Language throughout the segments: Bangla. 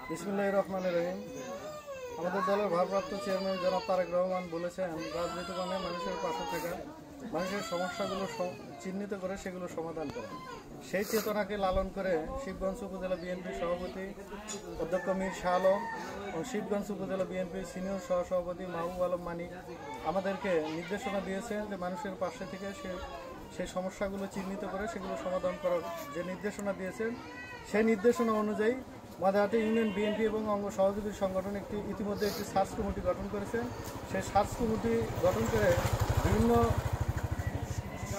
বিসমিল্লাহির রহমানির রহিম। আমাদের দলের ভারপ্রাপ্ত চেয়ারম্যান জনাব তারেক রহমান বলেছেন, রাজনীতিকরণে মানুষের পাশে থাকা, মানুষের সমস্যাগুলো চিহ্নিত করে সেগুলো সমাধান করা। সেই চেতনাকে লালন করে শিবগঞ্জ উপজেলা বিএনপির সভাপতি অধ্যক্ষ মীর শাহ আলম এবং শিবগঞ্জ উপজেলা বিএনপির সিনিয়র সহসভাপতি মাহবুব আলম মানিক আমাদেরকে নির্দেশনা দিয়েছেন যে মানুষের পাশে থেকে সেই সমস্যাগুলো চিহ্নিত করে সেগুলো সমাধান করার যে নির্দেশনা দিয়েছেন, সেই নির্দেশনা অনুযায়ী মাদারহাটি ইউনিয়ন বিএনপি এবং অঙ্গ সহযোগী সংগঠন ইতিমধ্যে একটি সার্চ কমিটি গঠন করেছেন। সেই সার্চ কমিটি গঠন করে বিভিন্ন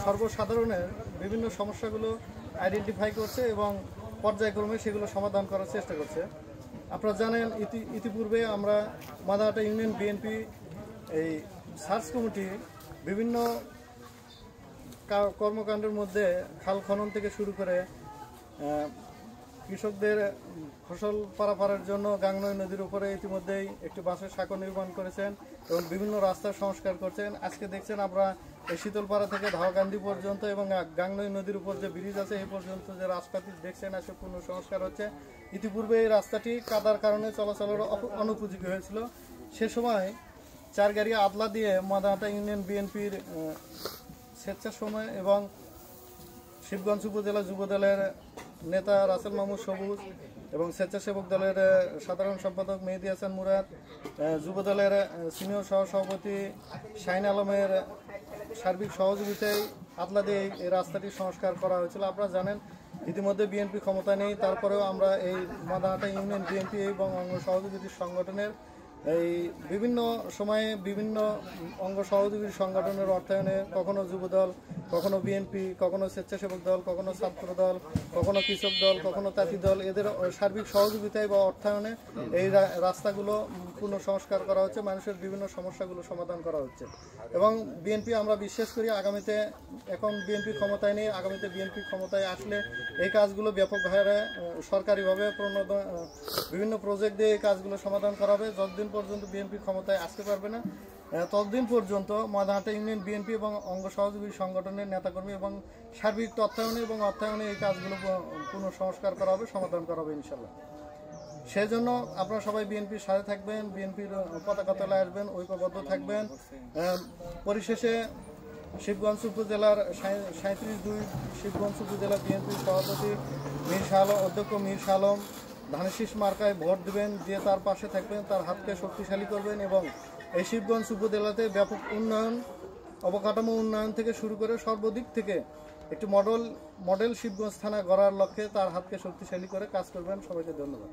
সর্বসাধারণের বিভিন্ন সমস্যাগুলো আইডেন্টিফাই করছে এবং পর্যায়ক্রমে সেগুলো সমাধান করার চেষ্টা করছে। আপনারা জানেন, ইতিপূর্বে আমরা মাদারহাটি ইউনিয়ন বিএনপি এই সার্চ কমিটি বিভিন্ন কর্মকাণ্ডের মধ্যে খাল খনন থেকে শুরু করে কৃষকদের ফসল পারাপারের জন্য গাংনই নদীর উপরে ইতিমধ্যেই একটি বাঁশের সাঁকো নির্মাণ করেছেন এবং বিভিন্ন রাস্তার সংস্কার করছেন। আজকে দেখছেন আমরা এই শীতলপাড়া থেকে ধাওয়াকান্দি পর্যন্ত এবং গাংনই নদীর উপর যে ব্রিজ আছে এই পর্যন্ত যে রাস্তাটি দেখছেন আজকে পূর্ণ সংস্কার হচ্ছে। ইতিপূর্বে এই রাস্তাটি কাদার কারণে চলাচলের অনুপযোগী হয়েছিল। সে সময় চারগাড়ি আদলা দিয়ে মাদারহাটি ইউনিয়ন বিএনপির স্বেচ্ছাসেবক এবং শিবগঞ্জ উপজেলা যুবদলের নেতা রাসেল মাহমুদ সবুজ এবং স্বেচ্ছাসেবক দলের সাধারণ সম্পাদক মেহেদি হাসান মুরাদ, যুবদলের সিনিয়র সহসভাপতি শাহিন আলমের সার্বিক সহযোগিতায় আদলা দিয়ে এই রাস্তাটি সংস্কার করা হয়েছিল। আপনারা জানেন, ইতিমধ্যে বিএনপি ক্ষমতা নেই, তারপরেও আমরা এই মাদারহাটি ইউনিয়ন বিএনপি এবং অঙ্গ সহযোগী সংগঠনের এই বিভিন্ন সময়ে বিভিন্ন অঙ্গ সহযোগী সংগঠনের অর্থায়নে কখনো যুবদল, কখনো বিএনপি, কখনো স্বেচ্ছাসেবক দল, কখনো ছাত্র দল, কখনো কৃষক দল, কখনো তাঁতি দল, এদের সার্বিক সহযোগিতায় বা অর্থায়নে এই রাস্তাগুলো পূর্ণ সংস্কার করা হচ্ছে, মানুষের বিভিন্ন সমস্যাগুলো সমাধান করা হচ্ছে। এবং বিএনপি আমরা বিশ্বাস করি আগামীতে, এখন বিএনপি ক্ষমতায় নেই, আগামীতে বিএনপি ক্ষমতায় আসলে এই কাজগুলো ব্যাপকভাবে সরকারিভাবে বিভিন্ন প্রজেক্ট দিয়ে এই কাজগুলো সমাধান করা হবে। যতদিন পর্যন্ত বিএনপি ক্ষমতায় আসতে পারবে না, ততদিন পর্যন্ত মাদারহাটি ইউনিয়ন বিএনপি এবং অঙ্গ সহযোগী সংগঠনের নেতাকর্মী এবং সার্বিক তত্ত্বায়নে এবং অর্থায়নে এই কাজগুলো পুনঃ সংস্কার করা হবে, সমাধান করা হবে ইনশাল্লাহ। সেই জন্য আপনারা সবাই বিএনপির সাথে থাকবেন, বিএনপির পতাকা তলায় আসবেন, ঐক্যবদ্ধ থাকবেন। পরিশেষে শিবগঞ্জ উপজেলার 37-2 শিবগঞ্জ উপজেলা বিএনপির সভাপতি মীর শাহ আলম, অধ্যক্ষ মীর শাহ আলম ধানের শীষ মার্কায় ভোট দেবেন, দিয়ে তার পাশে থাকবেন, তার হাতকে শক্তিশালী করবেন এবং এই শিবগঞ্জ উপজেলাতে ব্যাপক উন্নয়ন, অবকাঠামো উন্নয়ন থেকে শুরু করে সর্বদিক থেকে একটি মডেল শিবগঞ্জ থানা গড়ার লক্ষ্যে তার হাতকে শক্তিশালী করে কাজ করবেন। সবাইকে ধন্যবাদ।